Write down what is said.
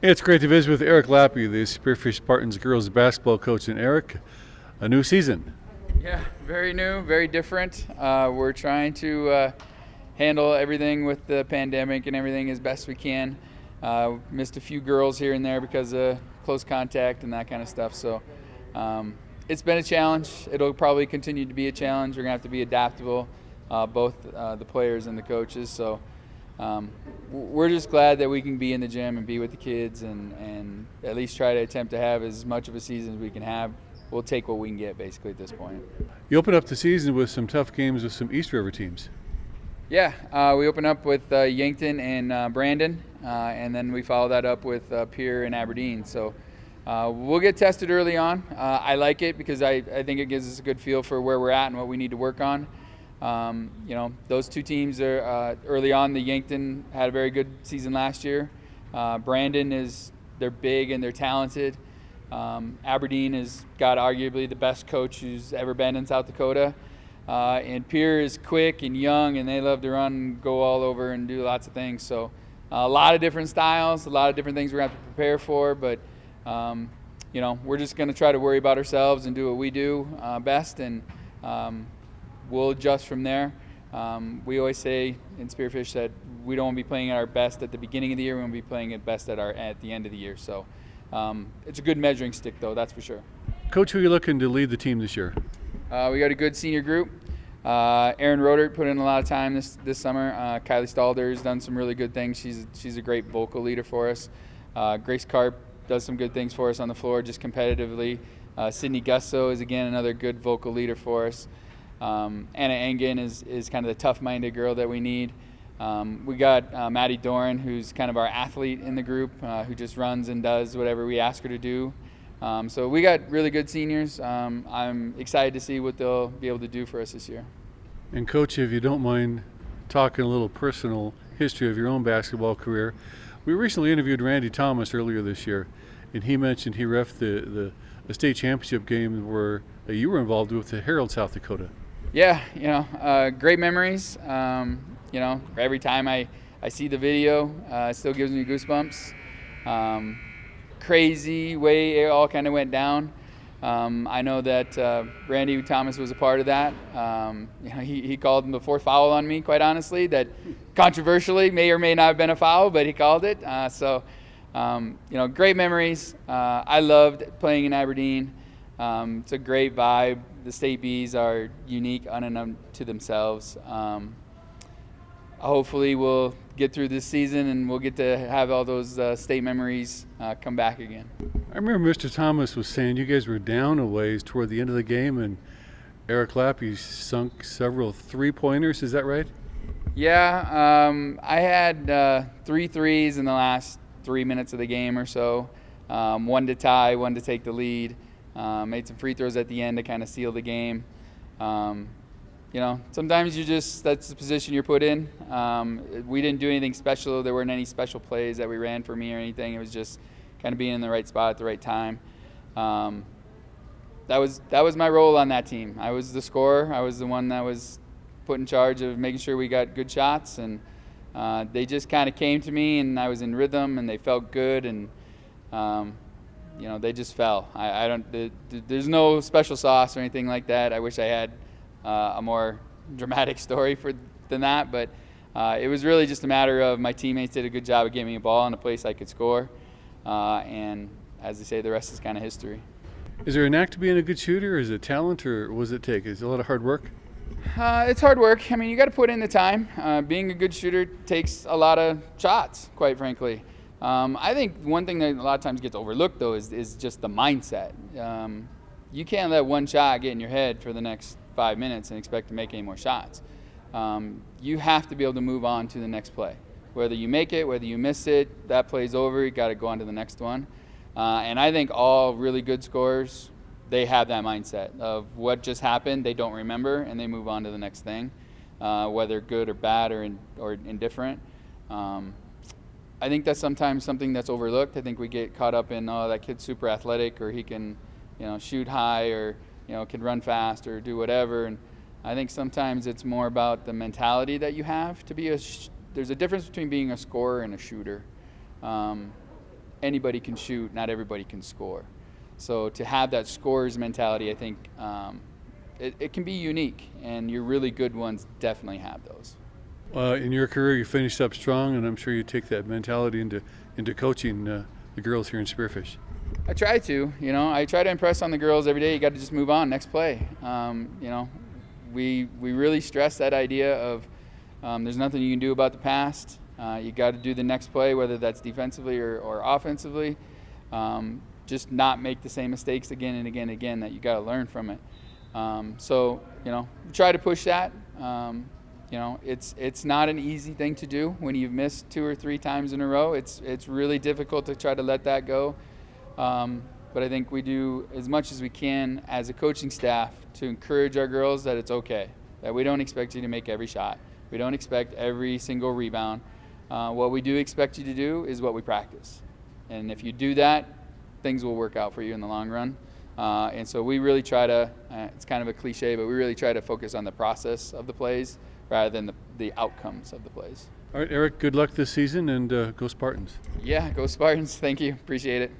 It's great to visit with Eric Lappe, the Spearfish Spartans girls basketball coach. And Eric, a new season. Yeah, very new, very different. We're trying to handle everything with the pandemic and everything as best we can. Missed a few girls here and there because of close contact and that kind of stuff. So it's been a challenge. It'll probably continue to be a challenge. We're going to have to be adaptable, both the players and the coaches. So we're just glad that we can be in the gym and be with the kids and at least try to attempt to have as much of a season as we can have. We'll take what we can get basically at this point. You opened up the season with some tough games with some East River teams. Yeah, we opened up with Yankton and Brandon, and then we followed that up with Pierre and Aberdeen. So we'll get tested early on. I like it because I think it gives us a good feel for where we're at and what we need to work on. Those two teams are early on. The Yankton had a very good season last year. Brandon they're big and they're talented. Aberdeen has got arguably the best coach who's ever been in South Dakota. And Pierre is quick and young, and they love to run and go all over and do lots of things. So a lot of different styles, a lot of different things we're going to have to prepare for. But, we're just going to try to worry about ourselves and do what we do best, and we'll adjust from there. We always say in Spearfish that we don't want to be playing at our best at the beginning of the year. We want to be playing at best at the end of the year. So it's a good measuring stick, though, that's for sure. Coach, who are you looking to lead the team this year? We got a good senior group. Erin Rodert put in a lot of time this summer. Kylie Stalder has done some really good things. She's a great vocal leader for us. Grace Karp does some good things for us on the floor just competitively. Sydney Gusso is, again, another good vocal leader for us. Anna Engen is kind of the tough-minded girl that we need. We got Maddie Doran, who's kind of our athlete in the group, who just runs and does whatever we ask her to do. So we got really good seniors. I'm excited to see what they'll be able to do for us this year. And Coach, if you don't mind talking a little personal history of your own basketball career, we recently interviewed Randy Thomas earlier this year, and he mentioned he reffed the state championship game where you were involved with the Herald, South Dakota. Yeah, great memories. Every time I see the video, it still gives me goosebumps. Crazy way it all kind of went down. I know that Randy Thomas was a part of that. He called the fourth foul on me, quite honestly, that controversially may or may not have been a foul, but he called it. Great memories. I loved playing in Aberdeen. It's a great vibe. The State Bees are unique unto themselves. Hopefully we'll get through this season and we'll get to have all those state memories come back again. I remember Mr. Thomas was saying you guys were down a ways toward the end of the game, and Eric Lappe sunk several three-pointers. Is that right? Yeah, I had 3 threes in the last 3 minutes of the game or so. One to tie, one to take the lead. Made some free throws at the end to kind of seal the game. Sometimes that's the position you're put in. We didn't do anything special. There weren't any special plays that we ran for me or anything. It was just kind of being in the right spot at the right time. That was my role on that team. I was the scorer. I was the one that was put in charge of making sure we got good shots, and they just kind of came to me, and I was in rhythm, and they felt good, and they just fell. There's no special sauce or anything like that. I wish I had a more dramatic story than that, but it was really just a matter of my teammates did a good job of getting me a ball in a place I could score, and as they say, the rest is kind of history. Is there a knack to being a good shooter? Is it talent, or what does it take? Is it a lot of hard work? It's hard work. I mean, you got to put in the time. Being a good shooter takes a lot of shots, quite frankly. I think one thing that a lot of times gets overlooked, though, is just the mindset. You can't let one shot get in your head for the next 5 minutes and expect to make any more shots. You have to be able to move on to the next play. Whether you make it, whether you miss it, that play's over, you got to go on to the next one. And I think all really good scorers, they have that mindset of what just happened, they don't remember, and they move on to the next thing, whether good or bad or indifferent. I think that's sometimes something that's overlooked. I think we get caught up in, that kid's super athletic, or he can, shoot high, or, can run fast or do whatever. And I think sometimes it's more about the mentality that you have to be there's a difference between being a scorer and a shooter. anybody can shoot, not everybody can score. So to have that scorer's mentality, I think it can be unique, and your really good ones definitely have those. In your career, you finished up strong, and I'm sure you take that mentality into coaching the girls here in Spearfish. I try to, I try to impress on the girls every day. You got to just move on, next play. We really stress that idea of there's nothing you can do about the past. You got to do the next play, whether that's defensively or offensively. Just not make the same mistakes again and again and again, that you got to learn from it. We try to push that. It's not an easy thing to do when you've missed 2 or 3 times in a row. It's really difficult to try to let that go. But I think we do as much as we can as a coaching staff to encourage our girls that it's okay, that we don't expect you to make every shot. We don't expect every single rebound. What we do expect you to do is what we practice. And if you do that, things will work out for you in the long run. And so we really try to, it's kind of a cliche, but we really try to focus on the process of the plays rather than the outcomes of the plays. All right, Eric, good luck this season, and go Spartans. Yeah, go Spartans. Thank you. Appreciate it.